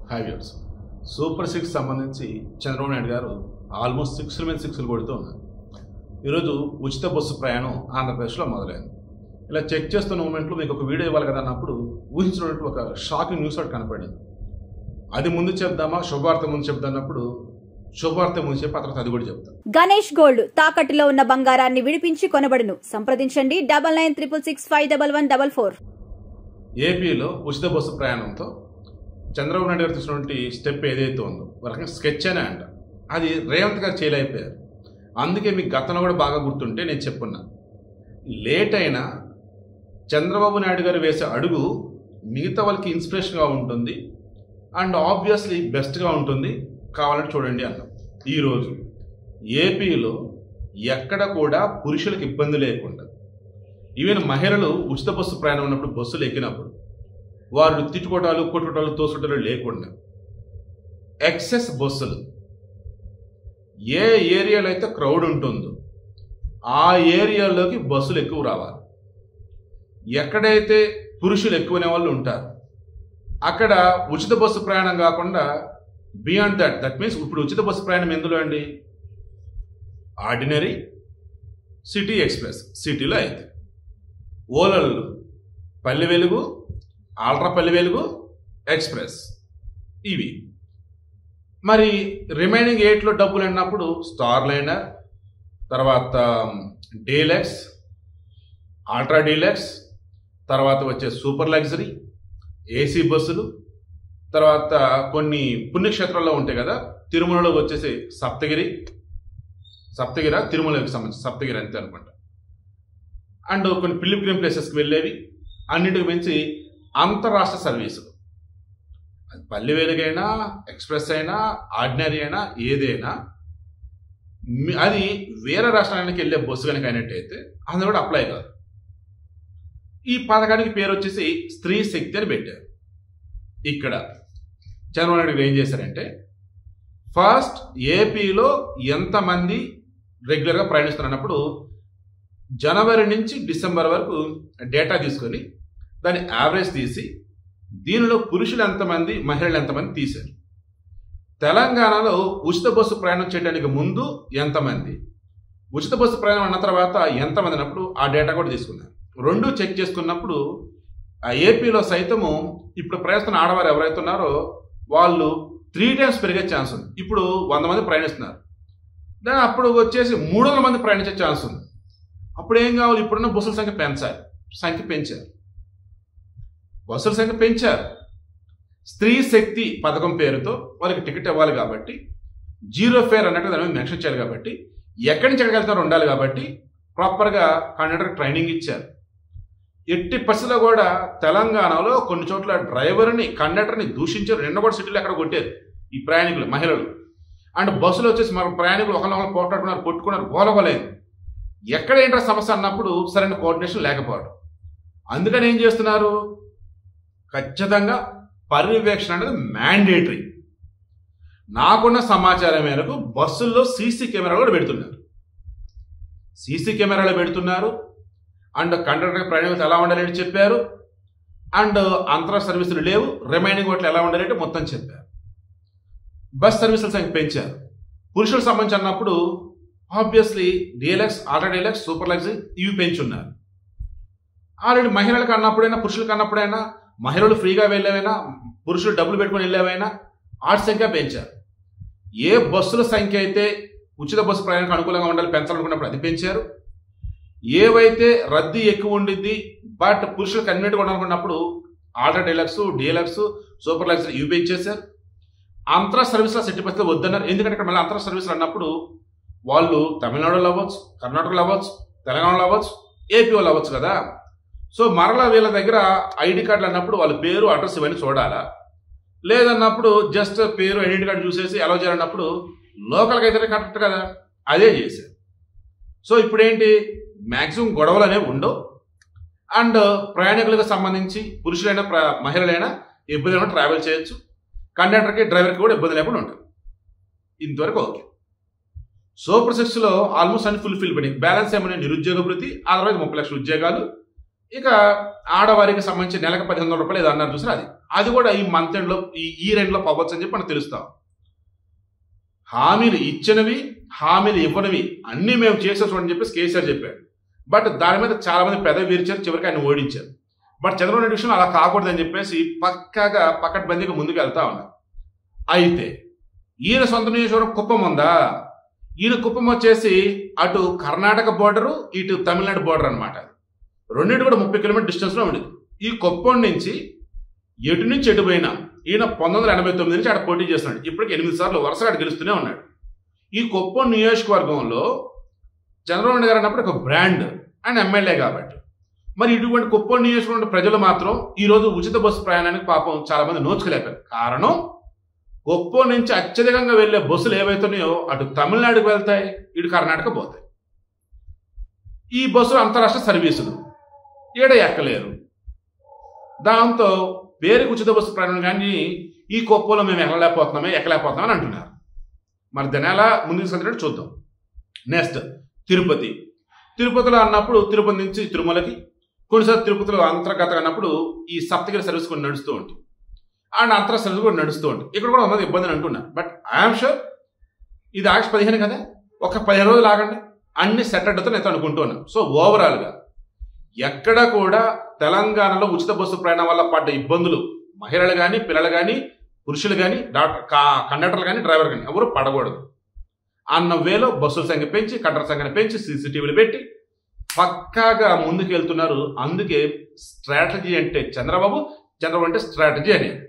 Hi viewers. Super 6 సంబంధించి చంద్రబాబు నాయుడు గారు almost 6 మీద 6 కొడుతూ ఉన్నారు. ఈరోజు ఉచిత బస్సు ప్రయాణం ఆంధ్రప్రదేశ్లో మొదలైంది. ఇలా చెక్ చేస్తున్న మూమెంట్లో మీకు ఒక వీడియో ఇవ్వాలి కదా అన్నప్పుడు ఊహించినట్టు ఒక షాకింగ్ న్యూస్ ఒకటి కనపడింది. అది ముందు చెప్దామా శుభవార్త ముందు చెప్తాన్నప్పుడు శుభవార్త ముందు చెప్పి ఆ తర్వాత అది కూడా చెప్తాం. గణేష్ గోల్డ్ తాకట్టులో ఉన్న బంగారాన్ని విడిపించి కొనబడును. సంప్రదించండి 9966651144. ఏపీలో ఉచిత బస్సు ప్రయాణంతో చంద్రబాబు నాయుడు గారు తీసుకున్నటువంటి స్టెప్ ఏదైతే ఉందో ఒక రకంగా స్కెచ్ అనే అంట, అది రేవంత్ గారు చేయలేకపోయారు. అందుకే మీకు గతంలో కూడా బాగా గుర్తుంటే నేను చెప్పున్నా, లేట్ అయినా చంద్రబాబు నాయుడు గారు వేసే అడుగు మిగతా వాళ్ళకి ఇన్స్పిరేషన్గా ఉంటుంది అండ్ ఆబ్వియస్లీ బెస్ట్గా ఉంటుంది, కావాలని చూడండి అన్నాం. ఈరోజు ఏపీలో ఎక్కడ కూడా పురుషులకు ఇబ్బంది లేకుండా, ఈవెన్ మహిళలు ఉచిత బస్సు ప్రయాణం ఉన్నప్పుడు బస్సులు ఎక్కినప్పుడు వారు తిట్టుకోవటాలు కొట్టుకోవటాలు తోసుకుంటాలు లేకుండా ఎక్సెస్ బస్సులు ఏ ఏరియాలో అయితే క్రౌడ్ ఉంటుందో ఆ ఏరియాలోకి బస్సులు ఎక్కువ రావాలి. ఎక్కడైతే పురుషులు ఎక్కువనే వాళ్ళు ఉంటారు అక్కడ ఉచిత బస్సు ప్రయాణం కాకుండా బియాండ్ దట్ మీన్స్ ఇప్పుడు ఉచిత బస్సు ప్రయాణం ఎందులో అండి, ఆర్డినరీ, సిటీ ఎక్స్ప్రెస్, సిటీలో అయితే ఓలలు, పల్లె వెలుగు, ఆల్ట్రా పల్లె వెలుగు, ఎక్స్ప్రెస్, ఇవి. మరి రిమైనింగ్ 8లో డబ్బులు అన్నప్పుడు స్టార్ లైనర్, తర్వాత డీలక్స్, ఆల్ట్రా డీలక్స్, తర్వాత వచ్చే సూపర్ లగ్జరీ, ఏసీ బస్సులు, తర్వాత కొన్ని పుణ్యక్షేత్రాల్లో ఉంటాయి కదా, తిరుమలలో వచ్చేసి సప్తగిరి తిరుమలకి సంబంధించి సప్తగిరి అంతే అనుకుంటా, అండ్ కొన్ని పిలిగ్రిమ్ ప్లేసెస్కి వెళ్ళేవి, అన్నింటికి మించి అంతరాష్ట్ర సర్వీసులు, అది పల్లె వెలుగైనా ఎక్స్ప్రెస్ అయినా ఆర్డినరీ అయినా ఏదైనా అది వేరే రాష్ట్రానికి వెళ్ళే బస్సు కనుక అయినట్టయితే అది కూడా అప్లై కాదు. ఈ పథకానికి పేరు వచ్చేసి స్త్రీ శక్తి అని పెట్టారు. ఇక్కడ చంద్రబాబు నాయుడు ఏం చేశారంటే, ఫస్ట్ ఏపీలో ఎంతమంది రెగ్యులర్గా ప్రయాణిస్తున్నప్పుడు జనవరి నుంచి డిసెంబర్ వరకు డేటా తీసుకొని దాన్ని యావరేజ్ తీసి దీనిలో పురుషులు ఎంతమంది మహిళలు ఎంతమంది తీశారు. తెలంగాణలో ఉచిత బస్సు ప్రయాణం చేయడానికి ముందు ఎంతమంది, ఉచిత బస్సు ప్రయాణం అన్న తర్వాత ఎంతమంది అన్నప్పుడు ఆ డేటా కూడా తీసుకున్నారు. రెండు చెక్ చేసుకున్నప్పుడు ఆ ఏపీలో సైతము ఇప్పుడు ప్రయాణిస్తున్న ఆడవారు ఎవరైతే ఉన్నారో వాళ్ళు 3 times పెరిగే ఛాన్స్ ఉంది. ఇప్పుడు 100 మంది ప్రయాణిస్తున్నారు, దాని అప్పుడు వచ్చేసి 300 మంది ప్రయాణించే ఛాన్స్ ఉంది. అప్పుడు ఏం కావాలి, ఇప్పుడున్న బస్సుల సంఖ్య పెంచారు. బస్సుల సంఖ్య పెంచారు. స్త్రీ శక్తి పథకం పేరుతో వాళ్ళకి టికెట్ ఇవ్వాలి కాబట్టి, జీరో ఫేర్ అన్నట్టు దాని మీద మెన్షన్ చేయాలి కాబట్టి, ఎక్కడి నుంచి ఎక్కడికి వెళ్తారో ఉండాలి కాబట్టి ప్రాపర్గా కండక్టర్ ట్రైనింగ్ ఇచ్చారు. ఎట్టి పరిస్థితుల్లో కూడా తెలంగాణలో కొన్ని చోట్ల డ్రైవర్ని కండక్టర్ని దూషించారు. నిన్న కూడా సిటీలో ఎక్కడ కొట్టారు ఈ ప్రయాణికులు మహిళలు. అండ్ బస్సులో వచ్చేసి మన ప్రయాణికులు ఒకరినొకరు కొట్టుకున్నారు, గోలగోలేదు. ఎక్కడ ఏంటో సమస్య అన్నప్పుడు సరైన కోఆర్డినేషన్ లేకపోవడం. అందుకని ఏం చేస్తున్నారు, ఖచ్చితంగా పర్యవేక్షణ అనేది మ్యాండేటరీ. నాకున్న సమాచారం మేరకు బస్సుల్లో సీసీ కెమెరాలు కూడా పెడుతున్నారు. అండ్ కండక్టర్ ప్రయాణం ఎలా ఉండాలని చెప్పారు. అండ్ అంతర సర్వీసులు లేవు, రిమైనింగ్ వాటిలో ఎలా ఉండాలంటే మొత్తం చెప్పారు. బస్ సర్వీసుల సంఖ్య పెంచారు. పురుషులకు సంబంధించి అన్నప్పుడు obviously deluxe, ultra deluxe, super luxury ఇవి పెంచున్నారు. ఆల్రెడీ మహిళలకు అన్నప్పుడైనా పురుషులకు అన్నప్పుడైనా, మహిళలు ఫ్రీగా వెళ్ళేవైనా పురుషులు డబ్బులు పెట్టుకుని వెళ్ళేవైనా వాటి సంఖ్య పెంచారు. ఏ బస్సుల సంఖ్య అయితే ఉచిత బస్సు ప్రయాణానికి అనుకూలంగా ఉండాలి పెంచాలనుకున్నప్పుడు అది పెంచారు. ఏవైతే రద్దీ ఎక్కువ ఉండిద్ది బట్ పురుషులకు కన్వీనియంట్గా ఉండాలనుకున్నప్పుడు ఆల్ట్రా డీలక్స్, సూపర్ లగ్జరీ ఇవి పెంచేశారు. అంతర సర్వీసుల సెట్టి పరిస్థితి వద్దన్నారు. ఎందుకంటే ఇక్కడ మళ్ళీ అంతర సర్వీసులు అన్నప్పుడు వాళ్ళు తమిళనాడులో అవ్వచ్చు, కర్ణాటకలో అవ్వచ్చు, తెలంగాణలో అవ్వచ్చు, ఏపీ వాళ్ళు అవ్వచ్చు కదా. సో మరలా వీళ్ళ దగ్గర ఐడి కార్డులు అన్నప్పుడు వాళ్ళ పేరు అడ్రస్ ఇవన్నీ చూడాలా, లేదన్నప్పుడు జస్ట్ పేరు ఐడెంటిటీ కార్డు చూసేసి అలౌ చేయాలన్నప్పుడు లోకల్గా అయితే కరెక్ట్ కదా, అదే చేశారు. సో ఇప్పుడు ఏంటి, మ్యాక్సిమం గొడవలు అనేవి ఉండవు. అండ్ ప్రయాణికులకు సంబంధించి పురుషులైనా మహిళలైనా ఇబ్బంది లేకుండా ట్రావెల్ చేయొచ్చు. కండక్టర్కి డ్రైవర్కి కూడా ఇబ్బంది లేకుండా ఉంటుంది. ఇంతవరకు ఓకే. సూపర్ 6లో ఆల్మోస్ట్ అన్ని ఫుల్ఫిల్ పడింది. బ్యాలెన్స్ ఏమైనా నిరుద్యోగ వృత్తి, ఆ తర్వాత 30 లక్షల ఉద్యోగాలు, ఇక ఆడవారికి సంబంధించి నెలకు 1500 రూపాయలు ఏదో అన్నారు చూసారు, అది కూడా ఈ మంత్ ఎండ్లో ఈ రెండులో పవ్వచ్చు అని చెప్పి మనకు తెలుస్తాం. హామీలు ఇచ్చినవి హామీలు ఇవ్వనివి అన్నీ మేము చేసాం చూడని చెప్పేసి కేసీఆర్ చెప్పాడు. బట్ దాని మీద చాలా మంది పెదవి విరిచారు, చివరికి ఆయన ఓడించారు. బట్ చంద్రబాబు నాయుడు విషయంలో అలా కాకూడదని చెప్పేసి పక్కాగా పకడ్బందీగా ముందుకు వెళ్తా ఉన్నారు. అయితే ఈయన సొంత నియోజకవర్గం కుప్పం ఉందా, ఈయన కుప్పం వచ్చేసి అటు కర్ణాటక బోర్డరు ఇటు తమిళనాడు బోర్డర్ అనమాట. రెండింటి కూడా 30 కిలోమీటర్ డిస్టెన్స్లో ఉండేది. ఈ కుప్పం నుంచి ఎటు పోయినా ఈయన 1989 నుంచి ఆడ పోటీ చేస్తున్నాడు. ఇప్పటికి 8 సార్లు వరుసగా గెలుస్తూనే ఉన్నాడు. ఈ కుప్పం నియోజకవర్గంలో చంద్రబాబు నాయుడు గారు అన్నప్పుడు ఒక బ్రాండ్ అండ్ ఎమ్మెల్యే కాబట్టి, మరి ఇటువంటి కుప్పం నియోజకవర్గం ప్రజలు మాత్రం ఈరోజు ఉచిత బస్సు ప్రయాణానికి పాపం చాలా మంది నోచుకోలేపారు. కారణం కుప్పం నుంచి అత్యధికంగా వెళ్లే బస్సులు ఏవైతున్నాయో అటు తమిళనాడుకు వెళ్తాయి, ఇటు కర్ణాటక పోతాయి. ఈ బస్సులు అంతరాష్ట్ర సర్వీసులు ఈడ ఎక్కలేరు. దాంతో పేరుకి ఉచిత బస్సు ప్రయాణం కానీ ఈ కుప్పంలో మేము ఎక్కలేకపోతున్నామని అంటున్నారు. మరి దాని ఎలా ముందుకు సాగినట్టు చూద్దాం. నెక్స్ట్ తిరుపతిలో అన్నప్పుడు తిరుపతి నుంచి తిరుమలకి, కొన్నిసార్లు తిరుపతిలో అంతర్గత అన్నప్పుడు ఈ సప్తగిరి సర్వీస్ కూడా నడుస్తూ ఉంటుంది అండ్ అంతర్ సర్వీస్ కూడా నడుస్తూ ఉంటుంది. ఇక్కడ కూడా ఉన్నది ఇబ్బంది అంటున్నారు. బట్ ఐఎమ్ షూర్ ఇది ఆగస్టు 15 కదా, ఒక 15 రోజులు ఆగండి, అన్ని సెటెడ్ అవుతాయి నేను అనుకుంటున్నాను. సో ఓవరాల్గా ఎక్కడ కూడా తెలంగాణలో ఉచిత బస్సు ప్రయాణం వల్ల పడ్డ ఇబ్బందులు మహిళలు కానీ పిల్లలు కానీ పురుషులు కానీ కండక్టర్లు కానీ డ్రైవర్ కానీ ఎవరు పడకూడదు అన్న వేలో బస్సుల సంఖ్య పెంచి కండక్టర్ సంఖ్యను పెంచి CCTVలు పెట్టి పక్కాగా ముందుకు వెళ్తున్నారు. అందుకే స్ట్రాటజీ అంటే చంద్రబాబు అంటే స్ట్రాటజీ అనేది.